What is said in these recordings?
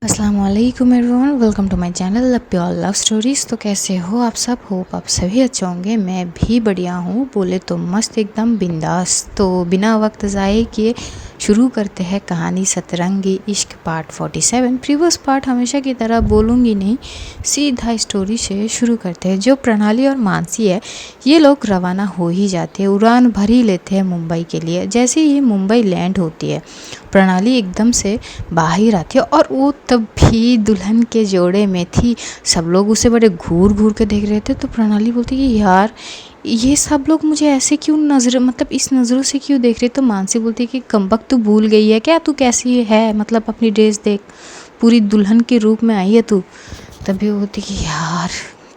अस्सलाम वालेकुम everyone, welcome to my channel pure love stories. तो कैसे हो आप सब? होप आप सभी अच्छे होंगे। मैं भी बढ़िया हूँ, बोले तो मस्त एकदम बिंदास। तो बिना वक्त ज़ाये किए शुरू करते हैं कहानी सतरंगी इश्क पार्ट 47। प्रीवियस पार्ट हमेशा की तरह बोलूँगी नहीं, सीधा स्टोरी से शुरू करते हैं। जो प्रणाली और मानसी है, ये लोग रवाना हो ही जाते हैं, उड़ान भर ही लेते हैं मुंबई के लिए। जैसे ही मुंबई लैंड होती है, प्रणाली एकदम से बाहर आती है और वो तब भी दुल्हन के जोड़े में थी। सब लोग उसे बड़े घूर घूर के देख रहे थे। तो प्रणाली बोलती कि यार ये सब लोग मुझे ऐसे क्यों नज़र मतलब इस नज़रों से क्यों देख रहे। तो मानसी बोलती कि कमबख्त तू भूल गई है क्या? तू कैसी है, मतलब अपनी ड्रेस देख, पूरी दुल्हन के रूप में आई है तू। तभी वो बोलती कि यार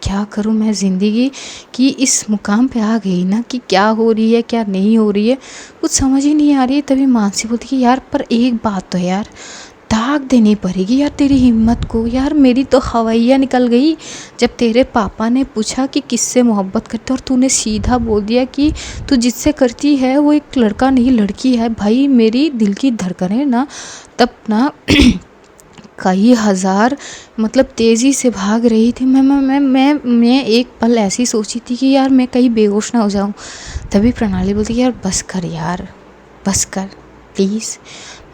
क्या करूं, मैं ज़िंदगी की इस मुकाम पे आ गई ना कि क्या हो रही है क्या नहीं हो रही है कुछ समझ ही नहीं आ रही है। तभी मानसी बोलती कि यार पर एक बात तो है यार, दाग देनी पड़ेगी यार तेरी हिम्मत को। यार मेरी तो हवैया निकल गई जब तेरे पापा ने पूछा कि किससे मोहब्बत करते और तूने सीधा बोल दिया कि तू जिससे करती है वो एक लड़का नहीं लड़की है। भाई मेरी दिल की धड़कनें ना तब ना कई हज़ार मतलब तेज़ी से भाग रही थी। मैं एक पल ऐसी सोची थी कि यार मैं कहीं बेहोश ना हो जाऊं। तभी प्रणाली बोलती कि यार बस कर यार, बस कर प्लीज़।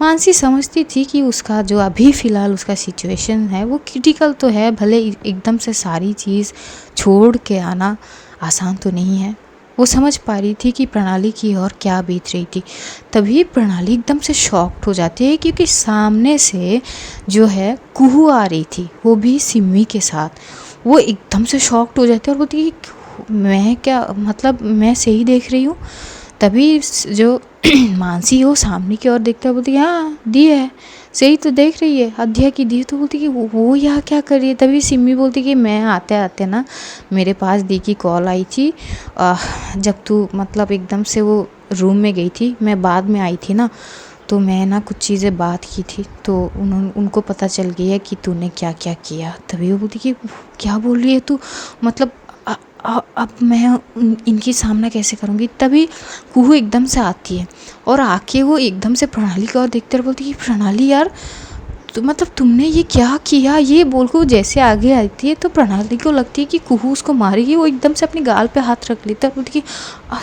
मानसी समझती थी कि उसका जो अभी फ़िलहाल उसका सिचुएशन है वो क्रिटिकल तो है, भले एकदम से सारी चीज़ छोड़ के आना आसान तो नहीं है। वो समझ पा रही थी कि प्रणाली की और क्या बीत रही थी। तभी प्रणाली एकदम से शॉक्ड हो जाती है क्योंकि सामने से जो है कुहू आ रही थी, वो भी सिम्मी के साथ। वो एकदम से शॉक्ड हो जाती है और बोलती है कि मैं क्या मतलब मैं सही देख रही हूँ। तभी जो मानसी वो सामने की ओर देखते हुए बोलती है हाँ दी है, सही तो देख रही है, अध्या की दी। तो बोलती कि वो यहाँ क्या कर रही है। तभी सिम्मी बोलती कि मैं आते आते ना मेरे पास दी की कॉल आई थी, जब तू मतलब एकदम से वो रूम में गई थी, मैं बाद में आई थी ना, तो मैं ना कुछ चीज़ें बात की थी तो उनको पता चल गई है कि तूने क्या क्या किया। तभी वो बोलती कि क्या बोल रही है तू, मतलब अब मैं इनकी सामना कैसे करूँगी। तभी कुहू एकदम से आती है और आके वो एकदम से प्रणाली की ओर देखते और बोलती कि प्रणाली यार तो मतलब तुमने ये क्या किया। ये बोल को जैसे आगे आती है तो प्रणाली को लगती है कि कुहू उसको मारेगी। वो एकदम से अपने गाल पे हाथ रख लेता है, बोलती कि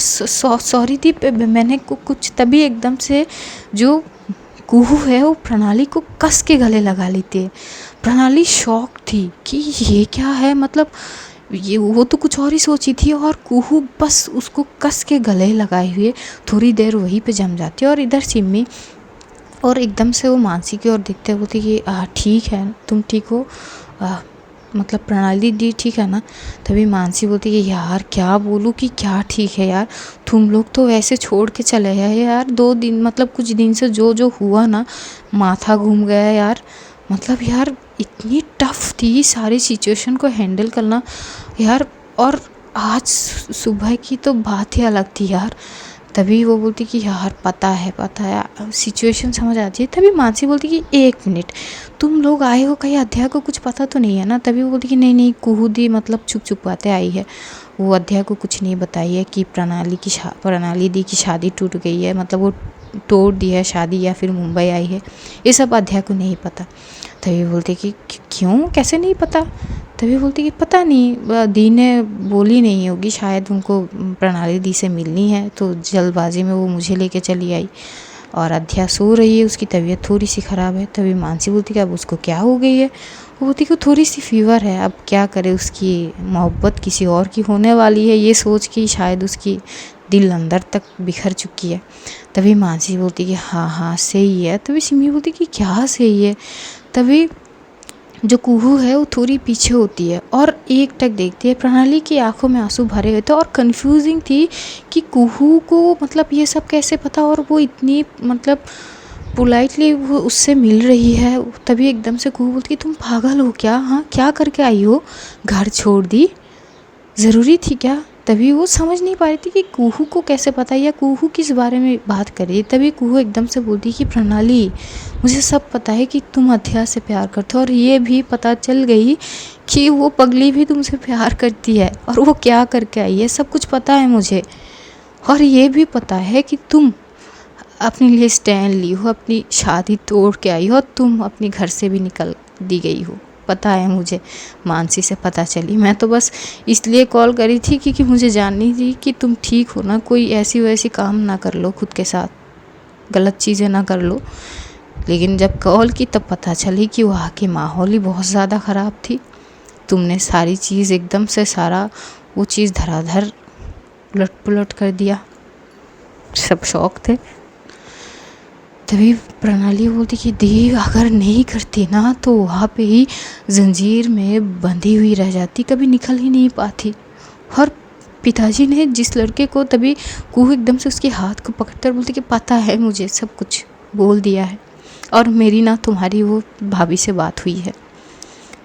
सॉरी थी मैंने कुछ। तभी एकदम से जो कुहू है वो प्रणाली को कस के गले लगा लेती है। प्रणाली शॉक थी कि ये क्या है, मतलब ये वो तो कुछ और ही सोची थी और कुहू बस उसको कस के गले लगाए हुए थोड़ी देर वहीं पे जम जाती है। और इधर सिम्मी और एकदम से वो मानसी की ओर देखते हुए बोलती कि ठीक है तुम ठीक हो, मतलब प्रणाली दी ठीक है ना। तभी मानसी बोलती कि यार क्या बोलूँ कि क्या ठीक है यार, तुम लोग तो ऐसे छोड़ के चले गए यार 2 दिन, मतलब कुछ दिन से जो जो हुआ ना माथा घूम गया यार। मतलब यार इतनी टफ थी सारी सिचुएशन को हैंडल करना यार। और आज सुबह की तो बात ही अलग थी यार। तभी वो बोलती कि यार पता है सिचुएशन समझ आती है। तभी मानसी बोलती कि 1 मिनट तुम लोग आए हो कहीं अध्याय को कुछ पता तो नहीं है ना। तभी वो बोलती कि नहीं नहीं कुहू दी मतलब छुप छुपाते आई है, वो अध्याय को कुछ नहीं बताई है कि प्रणाली दी की शादी टूट गई है, मतलब वो तोड़ दी है शादी या फिर मुंबई आई है, ये सब अध्याय को नहीं पता। तभी बोलती कि क्यों कैसे नहीं पता। तभी बोलती कि पता नहीं दी ने बोली नहीं होगी, शायद उनको प्रणाली दी से मिलनी है तो जल्दबाजी में वो मुझे लेके चली आई और अध्या सो रही है, उसकी तबीयत थोड़ी सी ख़राब है। तभी मानसी बोलती कि अब उसको क्या हो गई है। वो बोलती कि थोड़ी सी फीवर है, अब क्या करे, उसकी मोहब्बत किसी और की होने वाली है, ये सोच कि शायद उसकी दिल अंदर तक बिखर चुकी है। तभी मानसी बोलती कि हाँ हाँ सही है। तभी सिमी बोलती कि क्या सही है। तभी जो कुहू है वो थोड़ी पीछे होती है और एक टक देखती है। प्रणाली की आंखों में आंसू भरे हुए थे और कंफ्यूजिंग थी कि कुहू को मतलब ये सब कैसे पता और वो इतनी मतलब पोलाइटली वो उससे मिल रही है। तभी एकदम से कुहू बोलती कि तुम पागल हो क्या, हाँ क्या करके आई हो, घर छोड़ दी, ज़रूरी थी क्या। तभी वो समझ नहीं पा रही थी कि कुहू को कैसे पता या कुहू किस बारे में बात कर रही है। तभी कुहू एकदम से बोलती कि प्रणाली मुझे सब पता है कि तुम अध्या से प्यार करते हो और ये भी पता चल गई कि वो पगली भी तुमसे प्यार करती है और वो क्या करके आई है, सब कुछ पता है मुझे। और ये भी पता है कि तुम अपने लिए स्टैंड ली हो, अपनी शादी तोड़ के आई हो और तुम अपने घर से भी निकल दी गई हो, पता है मुझे, मानसी से पता चली। मैं तो बस इसलिए कॉल करी थी क्योंकि मुझे जाननी थी कि तुम ठीक हो ना, कोई ऐसी वैसी काम ना कर लो खुद के साथ, गलत चीज़ें ना कर लो। लेकिन जब कॉल की तब पता चली कि वहाँ की माहौल ही बहुत ज़्यादा ख़राब थी। तुमने सारी चीज़ एकदम से सारा वो चीज़ धराधर उलट पुलट कर दिया, सब शौक थे। तभी प्रणाली बोलती कि दी अगर नहीं करती ना तो वहाँ पे ही जंजीर में बंधी हुई रह जाती, कभी निकल ही नहीं पाती। और पिताजी ने जिस लड़के को, तभी कुहू एकदम से उसके हाथ को पकड़कर बोलती कि पता है मुझे, सब कुछ बोल दिया है, और मेरी ना तुम्हारी वो भाभी से बात हुई है।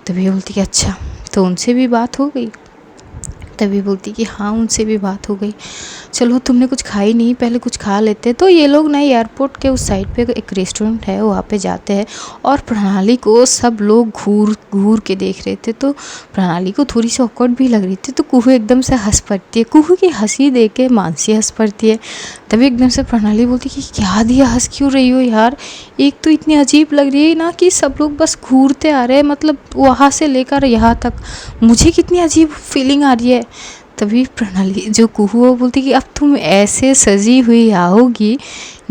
तभी बोलती कि अच्छा, तो उनसे भी बात हो गई? तभी बोलती कि हाँ उनसे भी बात हो गई। चलो तुमने कुछ खाई नहीं, पहले कुछ खा लेते। तो ये लोग ना एयरपोर्ट के उस साइड पे एक रेस्टोरेंट है, वहाँ पे जाते हैं। और प्रणाली को सब लोग घूर घूर के देख रहे थे, तो प्रणाली को थोड़ी सी ऑकवर्ड भी लग रही थी। तो कुहू एकदम से हंस पड़ती है, कुहू की हंसी देख के मानसी हंस पड़ती है। तभी एकदम से प्रणाली बोलती कि क्या दिया, हंस क्यों रही हो यार, एक तो इतनी अजीब लग रही है ना कि सब लोग बस घूरते आ रहे हैं, मतलब वहाँ से लेकर यहाँ तक, मुझे कितनी अजीब फीलिंग आ रही है। तभी प्रणाली जो कुहू वो बोलती कि अब तुम ऐसे सजी हुई आओगी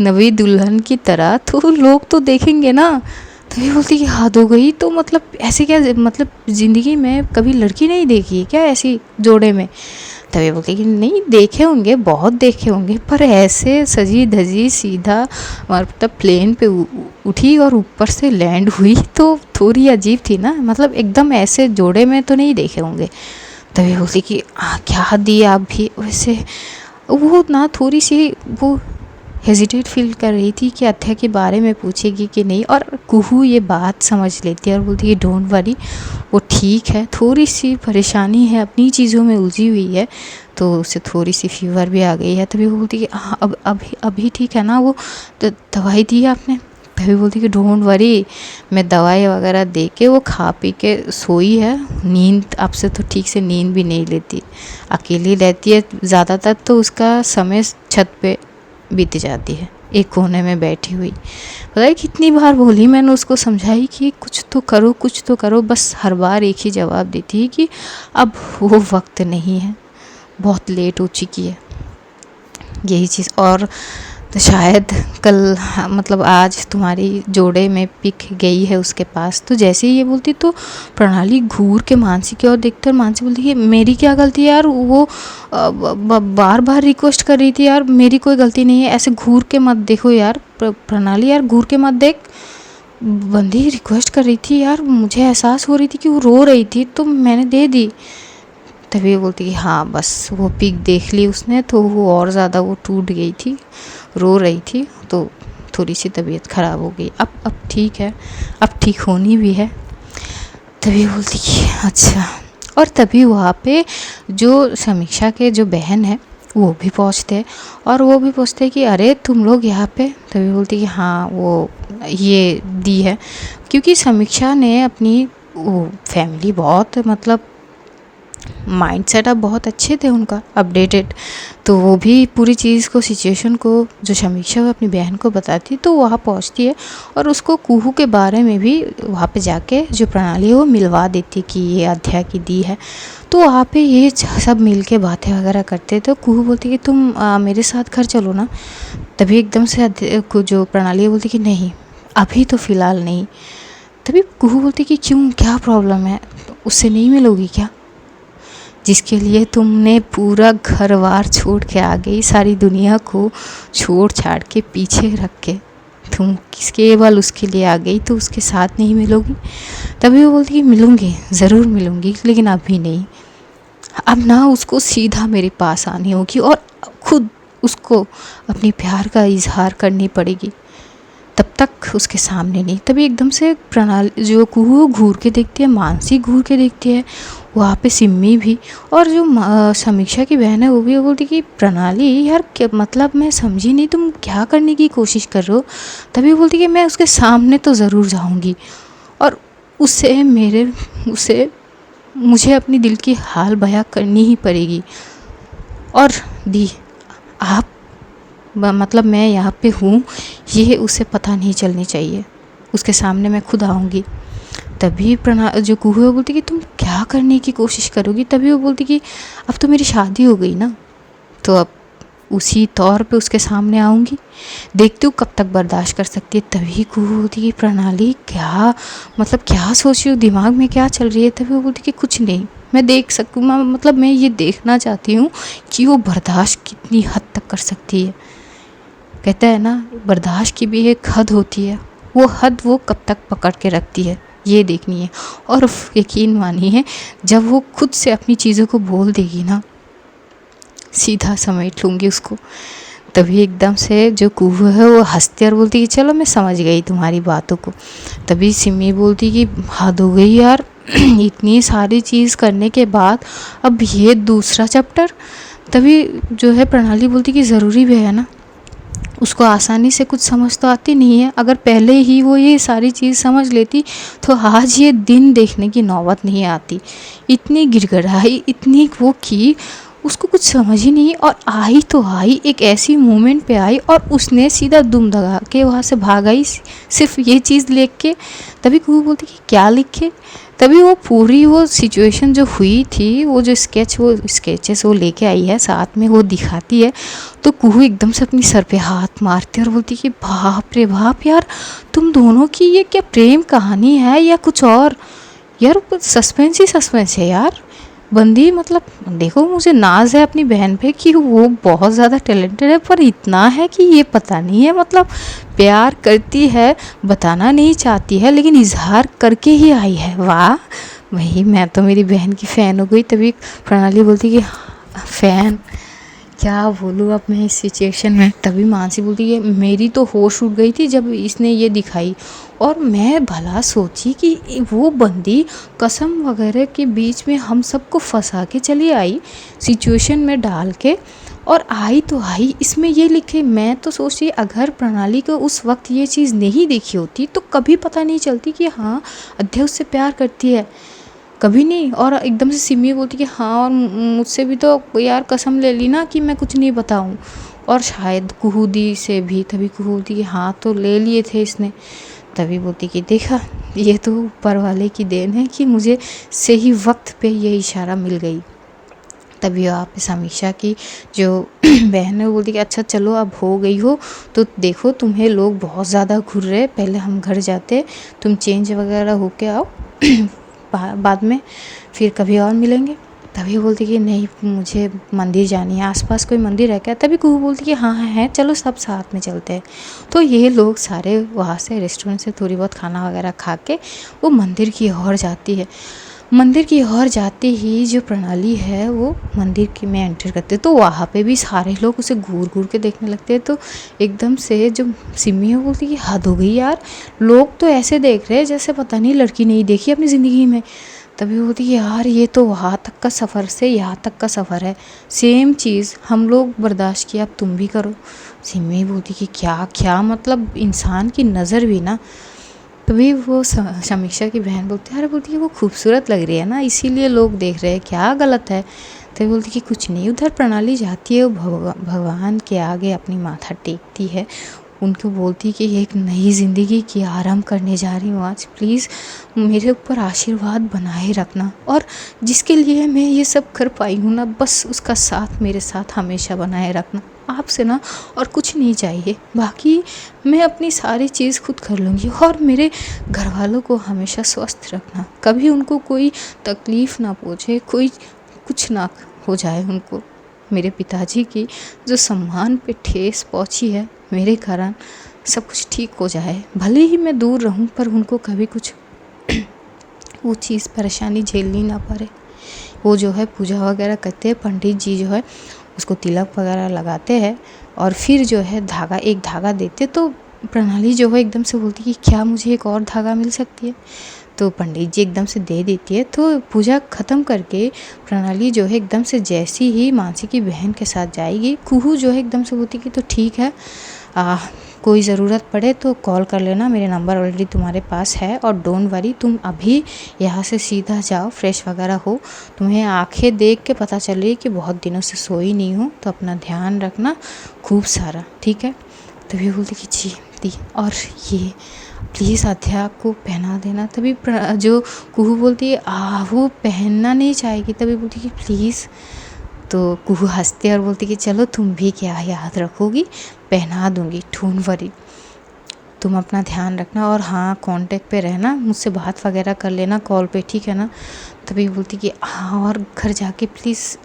नवी दुल्हन की तरह तो लोग तो देखेंगे ना। तभी बोलती कि हद हो गई, तो मतलब ऐसे क्या, मतलब ज़िंदगी में कभी लड़की नहीं देखी है क्या ऐसी जोड़े में? तभी बोलती कि नहीं देखे होंगे, बहुत देखे होंगे, पर ऐसे सजी धजी सीधा मतलब प्लेन पे उठी और ऊपर से लैंड हुई तो थोड़ी अजीब थी ना, मतलब एकदम ऐसे जोड़े में तो नहीं देखे होंगे। तभी बोलती कि क्या दिया आप भी, वैसे वो ना थोड़ी सी वो हेजिटेट फील कर रही थी कि अथ्या के बारे में पूछेगी कि नहीं। और कुहू ये बात समझ लेती है और बोलती है डोंट वरी, वो ठीक है, थोड़ी सी परेशानी है, अपनी चीज़ों में उलझी हुई है, तो उसे थोड़ी सी फीवर भी आ गई है। तभी वो बोलती कि हाँ अब अभी ठीक है ना, वो तो दवाई दी है आपने? तभी बोलती कि डोंट वरी, मैं दवाई वगैरह दे के वो खा पी के सोई है, नींद अब से तो ठीक से नींद भी नहीं लेती, अकेली रहती है ज़्यादातर, तो उसका समय छत पे बीत जाती है एक कोने में बैठी हुई। पता है कितनी बार बोली मैंने उसको, समझाई कि कुछ तो करो कुछ तो करो, बस हर बार एक ही जवाब देती है कि अब वो वक्त नहीं है, बहुत लेट हो चुकी है, यही चीज़। और तो शायद कल मतलब आज तुम्हारी जोड़े में पिक गई है उसके पास। तो जैसे ही ये बोलती तो प्रणाली घूर के मानसी की ओर देखकर मानसी बोलती है मेरी क्या गलती है यार, वो बार बार रिक्वेस्ट कर रही थी यार, मेरी कोई गलती नहीं है, ऐसे घूर के मत देखो यार प्रणाली, यार घूर के मत देख, बंदी रिक्वेस्ट कर रही थी यार, मुझे एहसास हो रही थी कि वो रो रही थी तो मैंने दे दी। तभी बोलती कि हाँ बस वो पिक देख ली उसने तो वो और ज़्यादा वो टूट गई थी, रो रही थी, तो थोड़ी सी तबीयत ख़राब हो गई, अब ठीक है, अब ठीक होनी भी है। तभी बोलती कि अच्छा। और तभी वहाँ पे जो समीक्षा के जो बहन है वो भी पहुँचते हैं, और वो भी पूछते हैं कि अरे तुम लोग यहाँ पे? तभी बोलती कि हाँ वो ये दी है, क्योंकि समीक्षा ने अपनी वो फैमिली बहुत मतलब माइंड सेटअप बहुत अच्छे थे उनका, अपडेटेड, तो वो भी पूरी चीज़ को, सिचुएशन को जो समीक्षा वो अपनी बहन को बताती तो वहाँ पहुँचती है, और उसको कुहू के बारे में भी वहाँ पे जाके जो प्रणाली है वो मिलवा देती कि ये अध्या की दी है। तो वहाँ पे ये सब मिल के बातें वगैरह करते, तो कुहू बोलती कि तुम मेरे साथ घर चलो ना। तभी एकदम से जो प्रणाली बोलती कि नहीं अभी तो फ़िलहाल नहीं। तभी कुहू बोलती कि क्यों, क्या प्रॉब्लम है, उससे नहीं मिलोगी क्या, जिसके लिए तुमने पूरा घर बार छोड़ के आ गई, सारी दुनिया को छोड़ छाड़ के पीछे रख के तुम केवल उसके लिए आ गई, तो उसके साथ नहीं मिलोगी? तभी वो बोलती कि मिलूँगी, ज़रूर मिलूँगी, लेकिन अभी नहीं, अब ना उसको सीधा मेरे पास आनी होगी और खुद उसको अपनी प्यार का इजहार करनी पड़ेगी, तब तक उसके सामने नहीं। तभी एकदम से प्रणाली जो कुहू घूर के देखती है, मानसी घूर के देखती है, वहाँ पे सिम्मी भी, और जो समीक्षा की बहन है वो भी बोलती कि प्रणाली यार क्या मतलब, मैं समझी नहीं तुम क्या करने की कोशिश कर रहे हो? तभी बोलती कि मैं उसके सामने तो ज़रूर जाऊँगी, और मुझे अपनी दिल की हाल बयां करनी ही पड़ेगी। और दी आप मतलब मैं यहाँ पे हूँ ये उसे पता नहीं चलनी चाहिए, उसके सामने मैं खुद आऊँगी। तभी जो कुहू है वो बोलती कि तुम क्या करने की कोशिश करोगी। तभी वो बोलती कि अब तो मेरी शादी हो गई ना, तो अब उसी तौर पे उसके सामने आऊँगी, देखती हूँ कब तक बर्दाश्त कर सकती है। तभी कुहू बोलती कि प्रणाली क्या मतलब क्या सोच रही हो, दिमाग में क्या चल रही है। तभी वो बोलती कि कुछ नहीं, मैं देख सकूँ, मतलब मैं ये देखना चाहती हूँ कि वो बर्दाश्त कितनी हद तक कर सकती है। कहता है ना, बर्दाश्त की भी एक हद होती है, वो हद वो कब तक पकड़ के रखती है ये देखनी है। और यकीन मानिए, जब वो खुद से अपनी चीज़ों को बोल देगी ना, सीधा समेट लूँगी उसको। तभी एकदम से जो कुहू है वो हंसती और बोलती कि चलो मैं समझ गई तुम्हारी बातों को। तभी सिमी बोलती कि हद हो गई यार, इतनी सारी चीज़ करने के बाद अब ये दूसरा चैप्टर। तभी जो है प्रणाली बोलती कि ज़रूरी भी है ना, उसको आसानी से कुछ समझ तो आती नहीं है। अगर पहले ही वो ये सारी चीज़ समझ लेती तो आज ये दिन देखने की नौबत नहीं आती। इतनी गिड़गिड़ाई, इतनी वो की, उसको कुछ समझ ही नहीं। और आई तो आई, एक ऐसी मोमेंट पे आई और उसने सीधा दुम दगा के वहाँ से भाग आई, सिर्फ ये चीज़ लिख के। तभी कुहू बोलती कि क्या लिखे। तभी वो पूरी वो सिचुएशन जो हुई थी, वो जो वो स्केचेस वो लेके आई है साथ में, वो दिखाती है। तो कुहू एकदम से अपनी सर पे हाथ मारती है और बोलती कि बाप रे बाप यार, तुम दोनों की ये क्या प्रेम कहानी है या कुछ और। यार सस्पेंस ही सस्पेंस है यार। बंदी मतलब देखो, मुझे नाज है अपनी बहन पे कि वो बहुत ज़्यादा टैलेंटेड है, पर इतना है कि ये पता नहीं है, मतलब प्यार करती है, बताना नहीं चाहती है, लेकिन इजहार करके ही आई है। वाह, वही मैं तो मेरी बहन की फ़ैन हो गई। तभी प्रणाली बोलती कि फ़ैन क्या बोलूँ अब मैं इस सिचुएशन में। तभी मानसी बोलती है मेरी तो होश उड़ गई थी जब इसने ये दिखाई, और मैं भला सोची कि वो बंदी कसम वगैरह के बीच में हम सबको फंसा के चली आई, सिचुएशन में डाल के, और आई तो आई इसमें ये लिखे। मैं तो सोची अगर प्रणाली को उस वक्त ये चीज़ नहीं देखी होती तो कभी पता नहीं चलती कि हाँ अध्या उससे प्यार करती है, कभी नहीं। और एकदम से सिमी बोलती कि हाँ, और मुझसे भी तो यार कसम ले ली ना कि मैं कुछ नहीं बताऊँ, और शायद कुहू दी से भी। तभी कुहू बोलती कि हाँ तो ले लिए थे इसने। तभी बोलती कि देखा, ये तो ऊपर वाले की देन है कि मुझे सही वक्त पे ये इशारा मिल गई। तभी आप समीक्षा की जो बहन है वो बोलती कि अच्छा चलो अब हो गई हो तो देखो, तुम्हें लोग बहुत ज़्यादा घूर रहे, पहले हम घर जाते, तुम चेंज वगैरह होके आओ बाद में फिर कभी और मिलेंगे। तभी बोलती कि नहीं, मुझे मंदिर जानी है, आसपास कोई मंदिर है क्या। तभी कुहू बोलती कि हाँ है, चलो सब साथ में चलते हैं। तो ये लोग सारे वहाँ से रेस्टोरेंट से थोड़ी बहुत खाना वगैरह खा के वो मंदिर की ओर जाती है। मंदिर की ओर जाते ही जो प्रणाली है वो मंदिर की में एंटर करते, तो वहाँ पे भी सारे लोग उसे घूर घूर के देखने लगते हैं। तो एकदम से जो सिमी है बोलती कि हद हो गई यार, लोग तो ऐसे देख रहे हैं जैसे पता नहीं लड़की नहीं देखी अपनी ज़िंदगी में। तभी बोलती कि यार ये तो वहाँ तक का सफ़र से यहाँ तक का सफ़र है, सेम चीज़ हम लोग बर्दाश्त किया, अब तुम भी करो। सिमी बोलती कि क्या क्या मतलब इंसान की नज़र भी ना। तभी वो समीक्षा की बहन बोलती है, अरे बोलती है वो खूबसूरत लग रही है ना, इसीलिए लोग देख रहे हैं, क्या गलत है। तभी बोलती कि कुछ नहीं। उधर प्रणाली जाती है, वो भगवान के आगे अपनी माथा टेकती है, उनको बोलती कि एक नई ज़िंदगी की आरंभ करने जा रही हूँ आज, प्लीज़ मेरे ऊपर आशीर्वाद बनाए रखना, और जिसके लिए मैं ये सब कर पाई हूँ ना, बस उसका साथ मेरे साथ हमेशा बनाए रखना। आपसे ना और कुछ नहीं चाहिए, बाकी मैं अपनी सारी चीज़ खुद कर लूँगी। और मेरे घर वालों को हमेशा स्वस्थ रखना, कभी उनको कोई तकलीफ़ ना पहुँचे, कोई कुछ ना हो जाए उनको। मेरे पिताजी की जो सम्मान पे ठेस पहुँची है मेरे कारण, सब कुछ ठीक हो जाए। भले ही मैं दूर रहूं, पर उनको कभी कुछ वो चीज़ परेशानी झेलनी ना पड़े। वो जो है पूजा वगैरह करते हैं, पंडित जी जो है उसको तिलक वगैरह लगाते हैं, और फिर जो है एक धागा देते। तो प्रणाली जो है एकदम से बोलती कि क्या मुझे एक और धागा मिल सकती है। तो पंडित जी एकदम से दे देती है। तो पूजा ख़त्म करके प्रणाली जो है एकदम से जैसी ही मानसी की बहन के साथ जाएगी, कुहू जो है एकदम से बोलती कि तो ठीक है, कोई ज़रूरत पड़े तो कॉल कर लेना, मेरे नंबर ऑलरेडी तुम्हारे पास है, और डोंट वरी, तुम अभी यहाँ से सीधा जाओ, फ्रेश वगैरह हो, तुम्हें आंखें देख के पता चल रही कि बहुत दिनों से सोई नहीं हो, तो अपना ध्यान रखना खूब सारा, ठीक है। तभी बोलती कि जी दी, और ये प्लीज़ आध्या को पहना देना। तभी जो कुहू बोलती है वो पहनना नहीं चाहेगी, तभी बोलती कि प्लीज़। तो कुहू हंसती है और बोलती कि चलो तुम भी क्या याद रखोगी, पहना दूँगी, डोंट वरी, तुम अपना ध्यान रखना और हाँ कांटेक्ट पे रहना, मुझसे बात वगैरह कर लेना कॉल पे, ठीक है ना। तभी बोलती कि हाँ, और घर जाके प्लीज़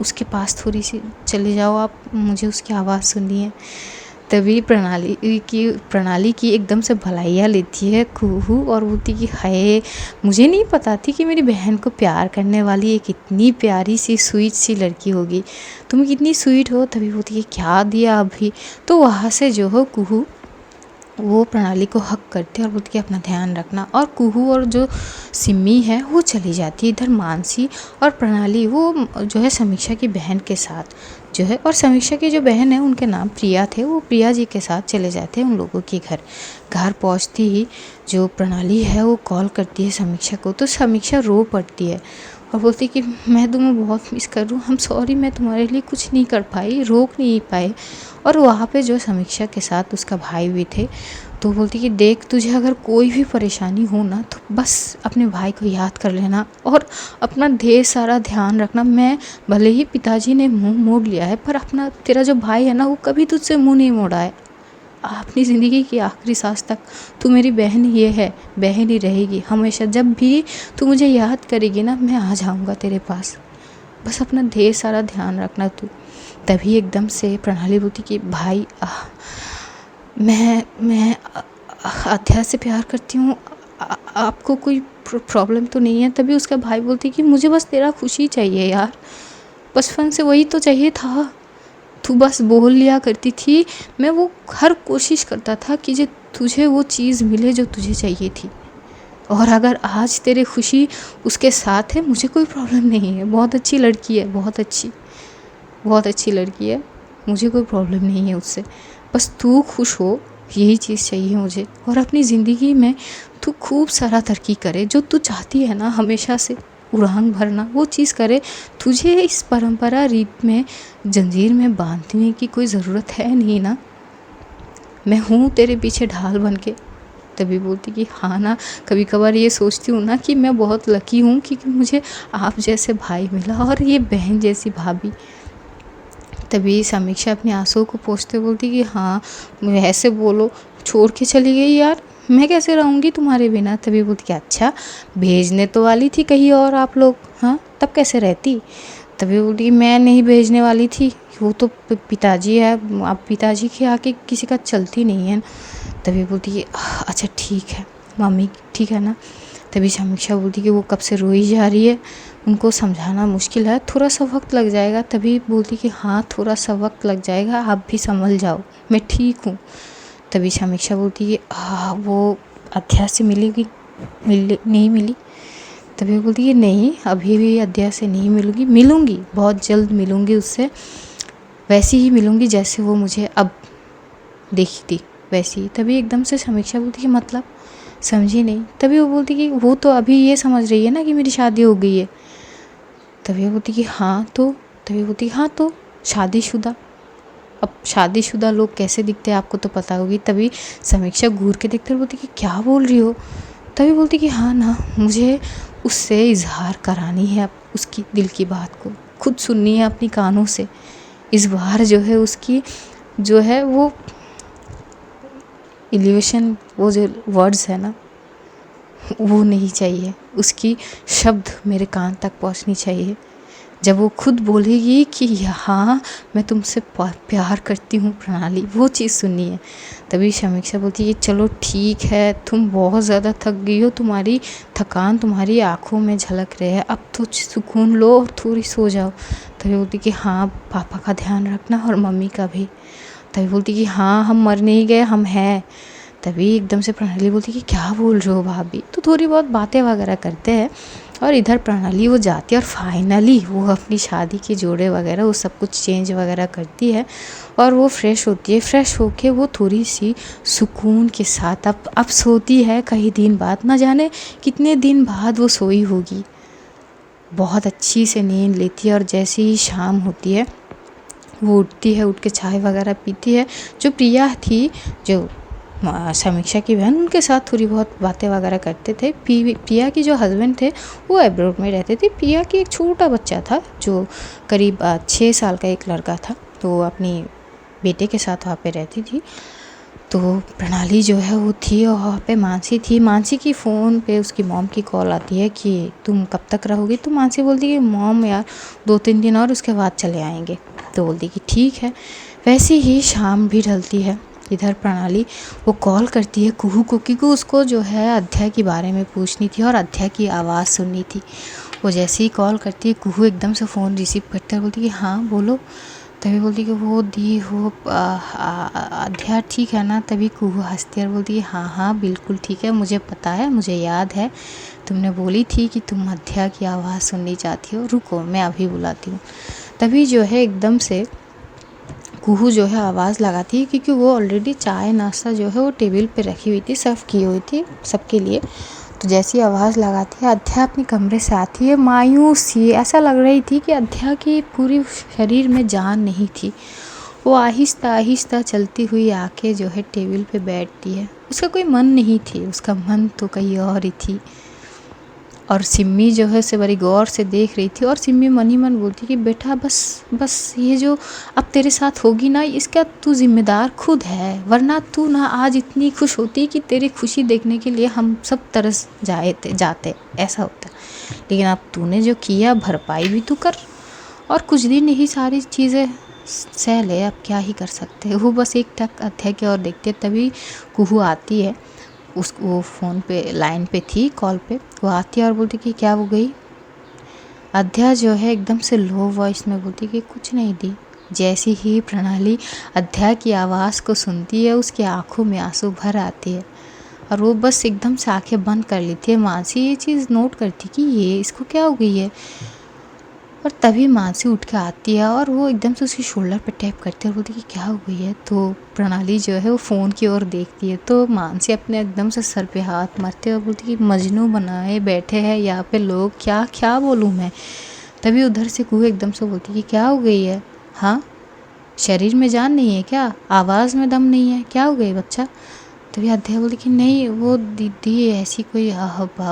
उसके पास थोड़ी सी चले जाओ आप, मुझे उसकी आवाज़ सुननी है। तभी प्रणाली की एकदम से भलाइयाँ लेती है कुहू और बोलती कि हाय, मुझे नहीं पता थी कि मेरी बहन को प्यार करने वाली एक इतनी प्यारी सी स्वीट सी लड़की होगी, तुम कितनी स्वीट हो। तभी बोलती है क्या दिया अभी। तो वहाँ से जो हो कुहू वो प्रणाली को हक करती है और बोलती है अपना ध्यान रखना, और कुहू और जो सिम्मी है वो चली जाती है। इधर मानसी और प्रणाली वो जो है समीक्षा की बहन के साथ जो है, और समीक्षा की जो बहन है उनके नाम प्रिया थे, वो प्रिया जी के साथ चले जाते हैं उन लोगों के घर। घर पहुंचती ही जो प्रणाली है वो कॉल करती है समीक्षा को, तो समीक्षा रो पड़ती है और बोलती कि मैं तुम्हें बहुत मिस कर रही हूँ, हम सॉरी, मैं तुम्हारे लिए कुछ नहीं कर पाई, रोक नहीं पाए। और वहाँ पे जो समीक्षा के साथ उसका भाई भी थे, तो बोलती कि देख, तुझे अगर कोई भी परेशानी हो ना तो बस अपने भाई को याद कर लेना और अपना ढेर सारा ध्यान रखना। मैं भले ही पिताजी ने मुंह मोड़ लिया है, पर अपना तेरा जो भाई है ना वो कभी तुझसे मुंह नहीं मोड़ा है। अपनी ज़िंदगी की आखिरी सांस तक तू मेरी बहन ही है, बहन ही रहेगी हमेशा। जब भी तू मुझे याद करेगी ना, मैं आ जाऊँगा तेरे पास, बस अपना ढेर सारा ध्यान रखना तू। तभी एकदम से प्रणाली बोलती कि भाई मैं अध्या से प्यार करती हूँ, आपको कोई प्रॉब्लम तो नहीं है। तभी उसका भाई बोलती कि मुझे बस तेरा खुशी चाहिए यार, बचपन से वही तो चाहिए था, तू बस बोल लिया करती थी, मैं वो हर कोशिश करता था कि जो तुझे वो चीज़ मिले जो तुझे चाहिए थी। और अगर आज तेरी खुशी उसके साथ है, मुझे कोई प्रॉब्लम नहीं है, बहुत अच्छी लड़की है, बहुत अच्छी लड़की है, मुझे कोई प्रॉब्लम नहीं है उससे, बस तू खुश हो, यही चीज़ चाहिए मुझे। और अपनी ज़िंदगी में तू खूब सारा तरक्की करे, जो तू चाहती है ना हमेशा से उड़ान भरना, वो चीज़ करे। तुझे इस परंपरा रीत में जंजीर में बांधने की कोई ज़रूरत है नहीं ना, मैं हूँ तेरे पीछे ढाल बन के। तभी बोलती कि हाँ ना, कभी कभार ये सोचती हूँ ना कि मैं बहुत लकी हूँ कि मुझे आप जैसे भाई मिला और ये बहन जैसी भाभी। तभी समीक्षा अपने आंसू को पोंछते बोलती कि हाँ, मुझे ऐसे बोलो, छोड़ के चली गई यार, मैं कैसे रहूँगी तुम्हारे बिना। तभी बोलती कि अच्छा, भेजने तो वाली थी कहीं और आप लोग, हाँ तब कैसे रहती। तभी बोलती कि मैं नहीं भेजने वाली थी, वो तो पिताजी है, अब पिताजी के आके किसी का चलती नहीं है। तभी बोलती कि अच्छा ठीक है मम्मी, ठीक है ना। तभी समीक्षा बोलती कि वो कब से रोई जा रही है, उनको समझाना मुश्किल है, थोड़ा सा वक्त लग जाएगा। तभी बोलती कि हाँ थोड़ा सा वक्त लग जाएगा, आप भी संभल जाओ, मैं ठीक हूँ। तभी समीक्षा बोलती कि वो अध्या से मिलेगी, नहीं मिली। तभी बोलती कि नहीं, अभी भी अध्या से नहीं मिलूँगी, बहुत जल्द मिलूँगी उससे, वैसी ही मिलूँगी जैसे वो मुझे अब देखी थी वैसी। तभी एकदम से समीक्षा बोलती कि मतलब समझी नहीं। तभी वो बोलती कि वो तो अभी ये समझ रही है ना कि मेरी शादी हो गई है। तभी वो बोलती कि हाँ तो, तभी बोलती हाँ तो शादीशुदा, अब शादीशुदा लोग कैसे दिखते हैं आपको तो पता होगी। तभी समीक्षा घूर के देखते बोलती कि क्या बोल रही हो। तभी बोलती कि हाँ ना, मुझे उससे इजहार करानी है, अब उसकी दिल की बात को खुद सुननी है अपनी कानों से। इस बार जो है उसकी जो है वो एलिवेशन, वो जो वर्ड्स है ना वो नहीं चाहिए, उसकी शब्द मेरे कान तक पहुंचनी चाहिए। जब वो खुद बोलेगी कि हाँ मैं तुमसे प्यार करती हूँ प्रणाली, वो चीज़ सुननी है। तभी समीक्षा बोलती है चलो ठीक है, तुम बहुत ज़्यादा थक गई हो, तुम्हारी थकान तुम्हारी आँखों में झलक रही है, अब तो सुकून लो और थोड़ी सो जाओ। तभी बोलती कि हाँ पापा का ध्यान रखना और मम्मी का भी। तभी बोलती कि हाँ हम मर नहीं गए, हम हैं। तभी एकदम से प्रणाली बोलती कि क्या बोल रहे हो भाभी। तो थोड़ी बहुत बातें वगैरह करते हैं और इधर प्रणाली वो जाती है और फाइनली वो अपनी शादी के जोड़े वगैरह वो सब कुछ चेंज वगैरह करती है और वो फ्रेश होती है। फ्रेश होके वो थोड़ी सी सुकून के साथ अब सोती है। कई दिन बाद, ना जाने कितने दिन बाद वो सोई होगी, बहुत अच्छी से नींद लेती है। और जैसे ही शाम होती है वो उठती है, उठ के चाय वगैरह पीती है। जो प्रिया थी, जो समीक्षा की बहन, उनके साथ थोड़ी बहुत बातें वगैरह करते थे। पिया की जो हस्बैंड थे वो अब्रॉड में रहते थे। पिया की एक छोटा बच्चा था जो करीब 6 साल का एक लड़का था, तो वो अपनी बेटे के साथ वहाँ पे रहती थी। तो प्रणाली जो है वो थी और वहाँ पे मानसी थी। मानसी की फ़ोन पे उसकी मॉम की कॉल आती है कि तुम कब तक रहोगी। तो मानसी बोलती कि मॉम यार 2-3 दिन और, उसके बाद चले आएंगे। तो बोलती कि ठीक है। वैसे ही शाम भी ढलती है। इधर प्रणाली वो कॉल करती है कुहू को, क्योंकि उसको जो है अध्याय के बारे में पूछनी थी और अध्याय की आवाज़ सुननी थी। वो जैसे ही कॉल करती है, कुहू एकदम से फ़ोन रिसीव करते हैं, बोलती कि हाँ बोलो। तभी बोलती कि वो दी हो अध्याय ठीक है ना। तभी कुहू हंसती है और बोलती है हाँ हाँ बिल्कुल ठीक है, मुझे पता है, मुझे याद है, तुमने बोली थी कि तुम अध्याय की आवाज़ सुननी चाहती हो, रुको मैं अभी बुलाती हूँ। तभी जो है एकदम से कुहू जो है आवाज़ लगाती है, क्योंकि वो ऑलरेडी चाय नाश्ता जो है वो टेबल पे रखी हुई थी, सर्व की हुई थी सबके लिए। तो जैसी आवाज़ लगाती है, अध्या अपने कमरे से आती है मायूस सी। ऐसा लग रही थी कि अध्या की पूरी शरीर में जान नहीं थी। वो आहिस्ता आहिस्ता चलती हुई आके जो है टेबल पे बैठती है। उसका कोई मन नहीं थी, उसका मन तो कहीं और ही थी। और सिम्मी जो है उसे बड़ी गौर से देख रही थी। और सिम्मी मन ही मन बोलती कि बेटा बस ये जो अब तेरे साथ होगी ना, इसका तू जिम्मेदार खुद है, वरना तू ना आज इतनी खुश होती कि तेरी खुशी देखने के लिए हम सब तरस जाते, ऐसा होता। लेकिन अब तूने जो किया भरपाई भी तू कर, और कुछ दिन यही सारी चीज़ें सह ले, अब क्या ही कर सकते हैं। वो बस एक टक अध्याय की ओर देखते, तभी कुहू आती है। वो फ़ोन पे लाइन पे थी, कॉल पे। वो आती है और बोलती कि क्या हो गई। अध्या जो है एकदम से लो वॉइस में बोलती कि कुछ नहीं दी। जैसी ही प्रणाली अध्या की आवाज़ को सुनती है, उसकी आंखों में आंसू भर आती है और वो बस एकदम से आंखें बंद कर लेती है। मानसी ये चीज़ नोट करती कि ये इसको क्या हो गई है। और तभी मानसी उठ के आती है और वो एकदम से उसकी शोल्डर पे टैप करती है और बोलती कि क्या हो गई है। तो प्रणाली जो है वो फ़ोन की ओर देखती है, तो मानसी अपने एकदम से सर पे हाथ मारती है और बोलती कि मजनू बनाए बैठे हैं यहाँ पे लोग, क्या क्या बोलूँ मैं। तभी उधर से कुहू एकदम से बोलती कि क्या हो गई है, हाँ शरीर में जान नहीं है क्या, आवाज़ में दम नहीं है, क्या हो गई बच्चा। तभी अध्याय बोली कि नहीं वो दीदी ऐसी कोई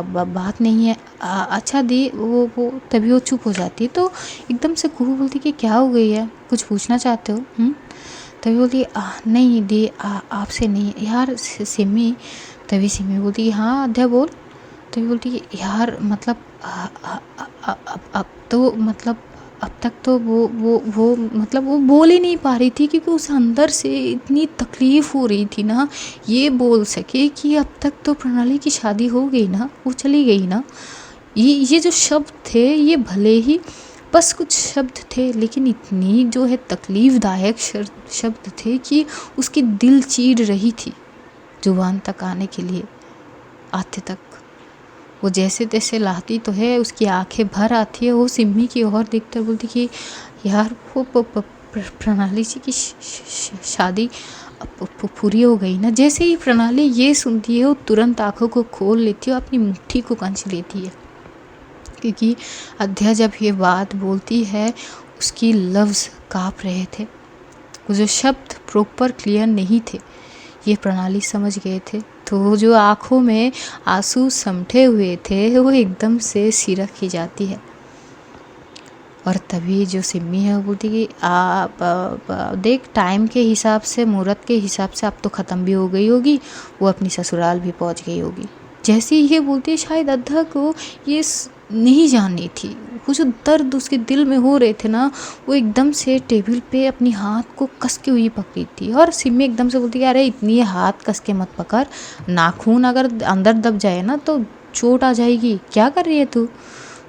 बात नहीं है। अच्छा दी वो तभी वो चुप हो जाती है। तो एकदम से कुहू बोलती कि क्या हो गई है, कुछ पूछना चाहते हो। तभी बोलती नहीं दी आपसे नहीं यार सिमी। तभी सिमी बोलती कि हाँ अध्याय बोल। तभी बोलती कि यार मतलब अब तो मतलब अब तक तो वो मतलब वो बोल ही नहीं पा रही थी, क्योंकि उसे अंदर से इतनी तकलीफ़ हो रही थी ना ये बोल सके कि अब तक तो प्रणाली की शादी हो गई ना, वो चली गई ना। ये जो शब्द थे ये भले ही बस कुछ शब्द थे, लेकिन इतनी जो है तकलीफ़दायक शब्द थे कि उसकी दिल चीर रही थी जुबान तक आने के लिए, आते तक। वो जैसे तैसे लाती तो है, उसकी आंखें भर आती है। वो सिम्मी की ओर देखते बोलती कि यार वो प्रणाली जी की शादी पूरी हो गई ना। जैसे ही प्रणाली ये सुनती है वो तुरंत आंखों को खोल लेती है और अपनी मुट्ठी को कंच लेती है, क्योंकि अध्या जब ये बात बोलती है उसकी लफ्ज़ काँप रहे थे। वो जो शब्द प्रॉपर क्लियर नहीं थे ये प्रणाली समझ गए थे। तो जो आँखों में आंसू समटे हुए थे वो एकदम से सिरक की जाती है। और तभी जो सिम्मी है वो बोलती कि देख टाइम के हिसाब से, मुहूर्त के हिसाब से अब तो ख़त्म भी हो गई होगी, वो अपनी ससुराल भी पहुंच गई होगी। जैसे ही ये बोलती है शायद अध्या को ये नहीं जाननी थी। वो जो दर्द उसके दिल में हो रहे थे ना, वो एकदम से टेबल पे अपनी हाथ को कस के हुई पकड़ी थी। और सिम्मी एकदम से बोलती कि अरे इतनी हाथ कस के मत पकड़, नाखून अगर अंदर दब जाए ना तो चोट आ जाएगी, क्या कर रही है तू।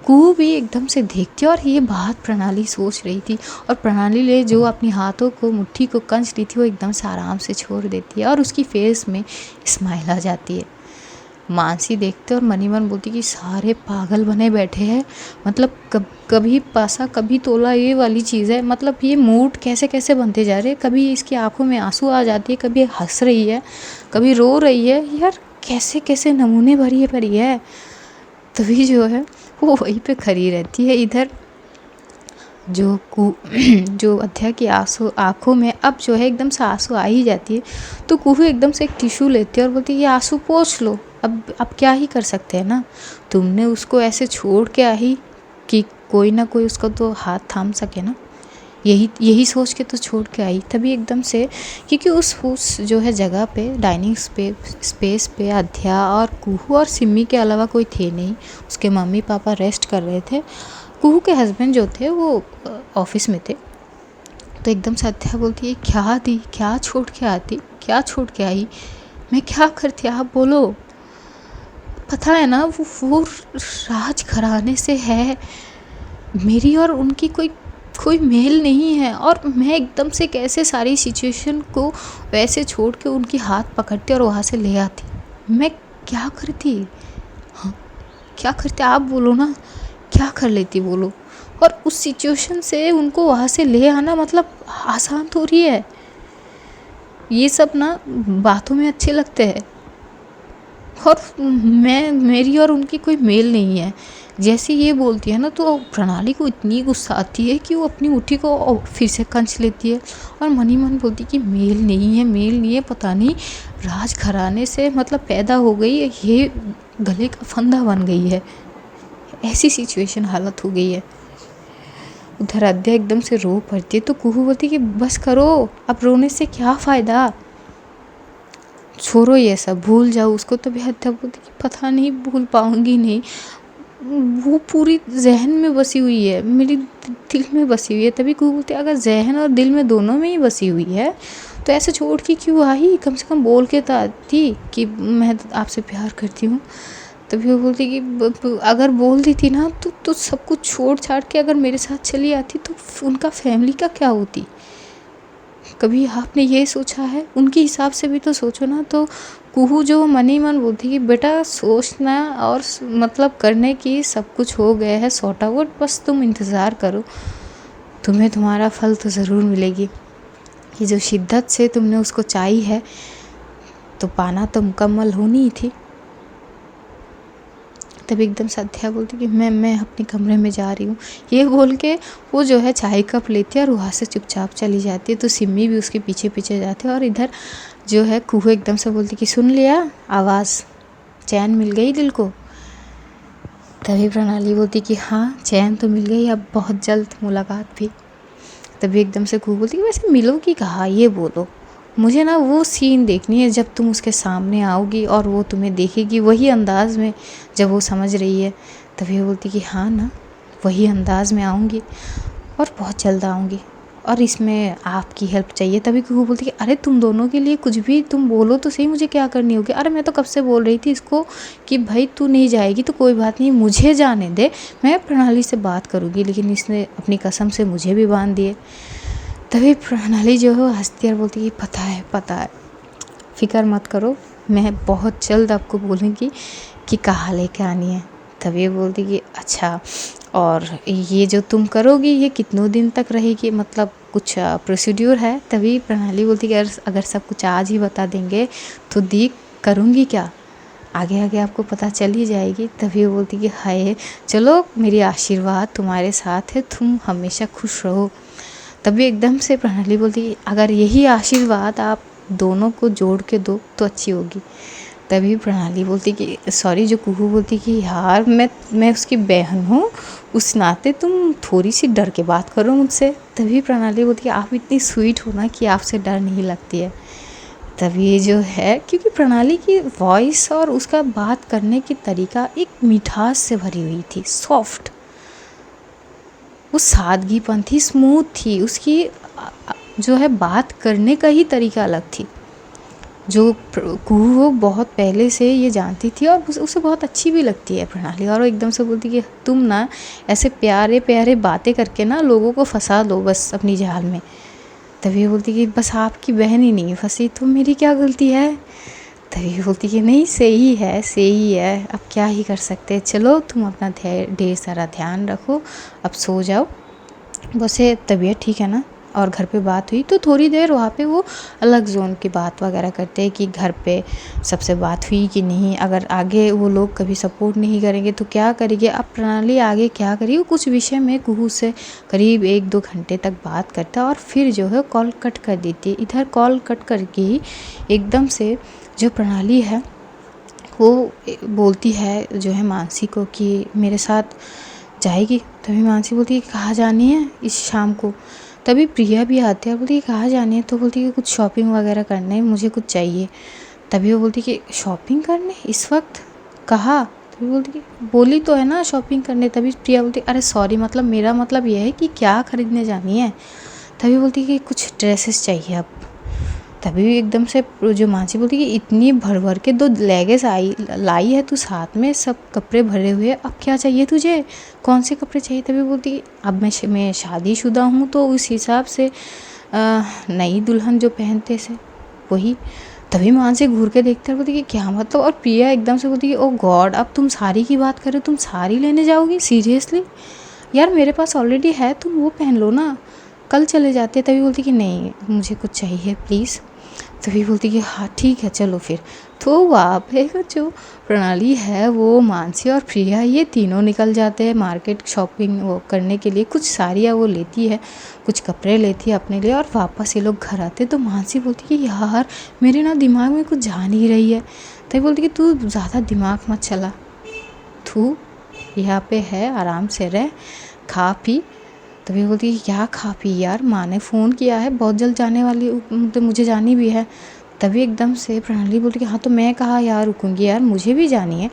कुहू भी एकदम से देखती और ये बात प्रणाली सोच रही थी। और प्रणाली ले जो अपनी हाथों को मुट्ठी को कंच ली थी वो एकदम से आराम से छोड़ देती है और उसकी फेस में स्माइल आ जाती है। मानसी देखते और मनी मन बोलती कि सारे पागल बने बैठे हैं, मतलब कभी पासा कभी तोला ये वाली चीज़ है। मतलब ये मूड कैसे कैसे बनते जा रहे हैं, कभी इसकी आंखों में आंसू आ जाती है, कभी हंस रही है, कभी रो रही है। यार कैसे कैसे नमूने भरी है। तभी जो है वो वहीं पे खड़ी रहती है। इधर जो जो अध्या की आंसू आँखों में अब जो है एकदम से आंसू आ ही जाती है, तो कुहू एकदम से एक टिश्यू लेती है और बोलती है ये आंसू पोंछ लो, अब क्या ही कर सकते हैं ना, तुमने उसको ऐसे छोड़ के आई कि कोई ना कोई उसको तो हाथ थाम सके ना, यही यही सोच के तो छोड़ के आई। तभी एकदम से, क्योंकि उस जो है जगह पे डाइनिंग स्पेस पे अध्या और कुहू और सिम्मी के अलावा कोई थे नहीं, उसके मम्मी पापा रेस्ट कर रहे थे, कुहू के हस्बैंड जो थे वो ऑफिस में थे। तो एकदम से अध्या बोलती है क्या दी, क्या छोड़ के आती, क्या छोड़ के आई, मैं क्या करती, आप बोलो। पता है ना वो राज घराने से है, मेरी और उनकी कोई मेल नहीं है, और मैं एकदम से कैसे सारी सिचुएशन को वैसे छोड़ के उनकी हाथ पकड़ती और वहाँ से ले आती, मैं क्या करती, हाँ क्या करते आप बोलो ना, क्या कर लेती बोलो। और उस सिचुएशन से उनको वहाँ से ले आना मतलब आसान थोड़ी है, ये सब ना बातों में अच्छे लगते हैं, और मेरी और उनकी कोई मेल नहीं है। जैसे ये बोलती है ना तो प्रणाली को इतनी गुस्सा आती है कि वो अपनी मुट्ठी को फिर से खंच लेती है और मन ही मन बोलती कि मेल नहीं है, मेल नहीं है, पता नहीं राज घराने से मतलब पैदा हो गई है, ये गले का फंदा बन गई है, ऐसी सिचुएशन हालत हो गई है। उधर अध्या एकदम से रो पड़ती है तो कुहू बोलती कि बस करो, अब रोने से क्या फ़ायदा, छोड़ो ये सब, भूल जाओ उसको। तो अध्या बोलती कि पता नहीं, भूल पाऊंगी नहीं, वो पूरी जहन में बसी हुई है, मेरी दिल में बसी हुई है। तभी कुहू बोलती है अगर जहन और दिल में दोनों में ही बसी हुई है तो ऐसे छोड़ के क्यों आई, कम से कम बोल के तो आती कि मैं आपसे प्यार करती हूँ। तभी वो बोलती कि अगर बोल देती ना तो सब कुछ छोड़ छाड़ के अगर मेरे साथ चली आती तो उनका फैमिली का क्या होती, कभी आपने ये सोचा है, उनके हिसाब से भी तो सोचो ना। तो कुहू जो मन ही मन बोलती कि बेटा सोचना और मतलब करने की सब कुछ हो गया है सॉर्ट आउट, बस तुम इंतज़ार करो, तुम्हें तुम्हारा फल तो ज़रूर मिलेगी, कि जो शिद्दत से तुमने उसको चाही है तो पाना तो मुकम्मल होनी ही थी। तभी एकदम से अध्या बोलती कि मैं अपने कमरे में जा रही हूँ, ये बोल के वो जो है चाय कप लेती है और वहाँ से चुपचाप चली जाती है। तो सिम्मी भी उसके पीछे पीछे जाती है और इधर जो है कुहू एकदम से बोलती कि सुन लिया आवाज़, चैन मिल गई दिल को। तभी प्रणाली बोलती कि हाँ चैन तो मिल गई, अब बहुत जल्द मुलाकात भी। तभी एकदम से कुहू बोलती कि वैसे मिलोगी कहाँ, ये बोलो, मुझे ना वो सीन देखनी है जब तुम उसके सामने आओगी और वो तुम्हें देखेगी वही अंदाज़ में जब वो समझ रही है। तभी वो बोलती कि हाँ ना, वही अंदाज़ में आऊँगी और बहुत जल्द आऊँगी, और इसमें आपकी हेल्प चाहिए। तभी कुहू बोलती कि अरे तुम दोनों के लिए कुछ भी तुम बोलो तो सही, मुझे क्या करनी होगी, अरे मैं तो कब से बोल रही थी इसको कि भाई तू नहीं जाएगी तो कोई बात नहीं, मुझे जाने दे, मैं प्रणाली से बात करूँगी, लेकिन इसने अपनी कसम से मुझे भी बांध दिए। तभी प्रणाली जो है हंसती और बोलती कि पता है, फ़िक्र मत करो, मैं बहुत जल्द आपको बोलूँगी कि कहाँ लेके आनी है। तभी बोलती कि अच्छा, और ये जो तुम करोगी ये कितनों दिन तक रहेगी, मतलब कुछ प्रोसीड्यूर है। तभी प्रणाली बोलती कि अगर सब कुछ आज ही बता देंगे तो दी करूँगी क्या, आगे आगे आपको पता चल ही जाएगी। तभी वो बोलती कि हाय चलो, मेरी आशीर्वाद तुम्हारे साथ है, तुम हमेशा खुश रहो। तभी एकदम से प्रणाली बोलती कि अगर यही आशीर्वाद आप दोनों को जोड़ के दो तो अच्छी होगी। तभी प्रणाली बोलती कि सॉरी, जो कुहू बोलती कि यार मैं उसकी बहन हूँ, उस नाते तुम थोड़ी सी डर के बात करो मुझसे। तभी प्रणाली बोलती कि आप इतनी स्वीट हो ना कि आपसे डर नहीं लगती है। तभी जो है, क्योंकि प्रणाली की वॉइस और उसका बात करने की तरीका एक मिठास से भरी हुई थी, सॉफ्ट, वो सादगीपन थी, स्मूथ थी, उसकी जो है बात करने का ही तरीका अलग थी। जो कुहू बहुत पहले से ये जानती थी और उसे बहुत अच्छी भी लगती है प्रणाली, और वो एकदम से बोलती कि तुम ना ऐसे प्यारे प्यारे बातें करके ना लोगों को फंसा दो बस अपनी जाल में। तभी बोलती कि बस आपकी बहन ही नहीं फंसी तो मेरी क्या गलती है। तभी बोलती कि नहीं, सही है, अब क्या ही कर सकते, चलो तुम अपना ढेर सारा ध्यान रखो, अब सो जाओ, वैसे तबीयत ठीक है ना। और घर पे बात हुई तो थोड़ी देर वहाँ पे वो अलग जोन की बात वगैरह करते हैं कि घर पे सबसे बात हुई कि नहीं, अगर आगे वो लोग कभी सपोर्ट नहीं करेंगे तो क्या करेंगे, अब प्रणाली आगे क्या करेगी, कुछ विषय में कुहू से करीब 1-2 घंटे तक बात करता है और फिर जो है कॉल कट कर देती है। इधर कॉल कट करके ही एकदम से जो प्रणाली है वो बोलती है जो है मानसी को कि मेरे साथ जाएगी। तभी मानसी बोलती है कहाँ जानी है इस शाम को। तभी प्रिया भी आती है और बोलती है कहाँ जानी है, तो बोलती है कि कुछ शॉपिंग वगैरह करना है, मुझे कुछ चाहिए। तभी वो बोलती है कि शॉपिंग करने इस वक्त, कहाँ? तभी बोलती है बोली तो है ना शॉपिंग करने। तभी प्रिया बोलती है अरे सॉरी, मतलब मेरा मतलब यह है कि क्या खरीदने जानी है। तभी बोलती है कि कुछ ड्रेसेस चाहिए अब। तभी एकदम से जो मानसी बोलती है कि इतनी भर भर के 2 लेगेस लाई है तू, साथ में सब कपड़े भरे हुए, अब क्या चाहिए तुझे, कौन से कपड़े चाहिए। तभी बोलती है अब मैं शादीशुदा हूँ तो उस हिसाब से नई दुल्हन जो पहनते से वही। तभी मानसी घूर के देखते हैं, बोलती कि क्या मतलब। और प्रिया एकदम से बोलती कि ओ गॉड, अब तुम साड़ी की बात कर रहे हो, तुम साड़ी लेने जाओगी सीरियसली? यार मेरे पास ऑलरेडी है, तुम वो पहन लो ना, कल चले जाते। तभी बोलती कि नहीं मुझे कुछ चाहिए प्लीज़। तभी बोलती कि हाँ ठीक है चलो फिर। तो वहाँ पे जो प्रणाली है वो मानसी और प्रिया ये तीनों निकल जाते हैं मार्केट शॉपिंग वो करने के लिए। कुछ साड़ियाँ वो लेती है, कुछ कपड़े लेती है अपने लिए और वापस ये लोग घर आते। तो मानसी बोलती कि यार मेरे ना दिमाग में कुछ जा नहीं रही है। तभी बोलती कि तू ज़्यादा दिमाग मत चला, तू यहाँ पे है आराम से रह, खा पी। तभी बोलती है क्या खा पी यार, माँ ने फ़ोन किया है बहुत जल्द जाने वाली, तो मुझे जानी भी है। तभी एकदम से प्रणाली बोलती कि हाँ तो मैं कहाँ यार रुकूंगी यार, मुझे भी जानी है।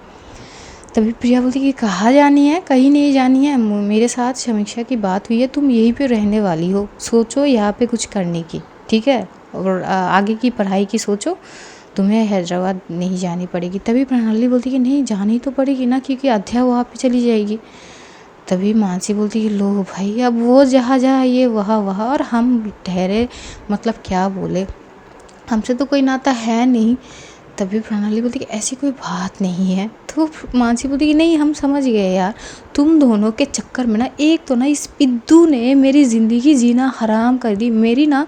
तभी प्रिया बोलती कि कहाँ जानी है, कहीं नहीं जानी है, मेरे साथ समीक्षा की बात हुई है, तुम यहीं पे रहने वाली हो, सोचो यहाँ पे कुछ करने की, ठीक है, और आगे की पढ़ाई की सोचो, तुम्हें हैदराबाद नहीं जानी पड़ेगी। तभी प्रणाली बोलती कि नहीं जानी तो पड़ेगी ना, क्योंकि अध्या वहाँ पे चली जाएगी। तभी मानसी बोलती कि लो भाई अब वो जहाँ जहाँ ये वहाँ वहाँ और हम ठहरे, मतलब क्या बोले, हमसे तो कोई नाता है नहीं। तभी प्रणाली बोलती कि ऐसी कोई बात नहीं है। तो मानसी बोलती कि नहीं हम समझ गए यार, तुम दोनों के चक्कर में ना एक तो ना इस पिद्दू ने मेरी ज़िंदगी जीना हराम कर दी। मेरी ना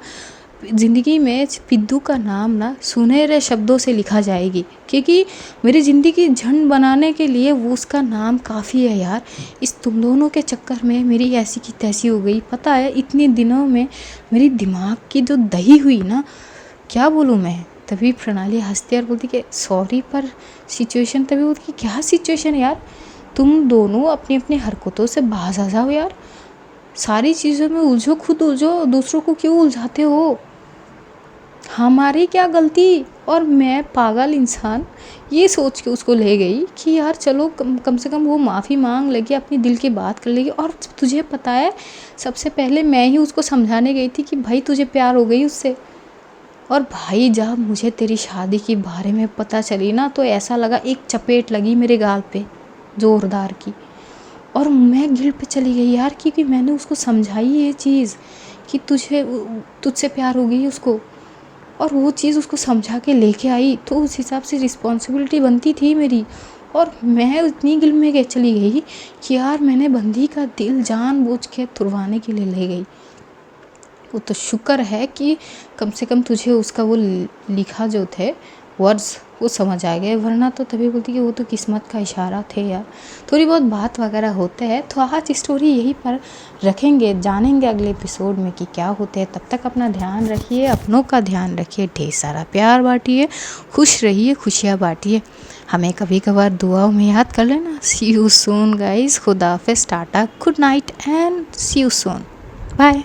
ज़िंदगी में पिद्दू का नाम ना सुनहरे शब्दों से लिखा जाएगी, क्योंकि मेरी ज़िंदगी झंड बनाने के लिए वो उसका नाम काफ़ी है यार। इस तुम दोनों के चक्कर में मेरी ऐसी की तैसी हो गई। पता है इतने दिनों में मेरी दिमाग की जो दही हुई ना, क्या बोलूँ मैं। तभी प्रणाली हंसती और बोलती कि सॉरी पर सिचुएशन। तभी बोलती कि क्या सिचुएशन यार, तुम दोनों अपनी अपनी हरकतों से बाज आ जाओ यार, सारी चीज़ों में उलझो, खुद उलझो, दूसरों को क्यों उलझाते हो, हमारी क्या गलती। और मैं पागल इंसान ये सोच के उसको ले गई कि यार चलो कम से कम वो माफ़ी मांग लेगी, अपनी दिल की बात कर लेगी। और तुझे पता है सबसे पहले मैं ही उसको समझाने गई थी कि भाई तुझे प्यार हो गई उससे। और भाई जब मुझे तेरी शादी के बारे में पता चली ना, तो ऐसा लगा एक चपेट लगी मेरे गाल पे ज़ोरदार की, और मैं गिर पे चली गई यार, क्योंकि मैंने उसको समझाई ये चीज़ कि तुझसे प्यार हो गई उसको, और वो चीज़ उसको समझा के लेके आई, तो उस हिसाब से रिस्पॉन्सिबिलिटी बनती थी मेरी। और मैं इतनी गिल में गए चली गई कि यार मैंने बंदी का दिल जानबूझ के तुड़वाने के लिए ले गई। वो तो शुक्र है कि कम से कम तुझे उसका वो लिखा जो थे वर्ड्स वो समझ आ गए, वरना तो तभी बोलती कि वो तो किस्मत का इशारा थे यार। थोड़ी बहुत बात वगैरह होते हैं। तो आज स्टोरी यहीं पर रखेंगे, जानेंगे अगले एपिसोड में कि क्या होते हैं। तब तक अपना ध्यान रखिए, अपनों का ध्यान रखिए, ढेर सारा प्यार बांटिए, खुश रहिए, खुशियाँ बांटिए, हमें कभी कभार दुआओं में याद कर लेना। सी यू सून गाइस, खुदा हाफिज़, टाटा, good night and see you soon, bye.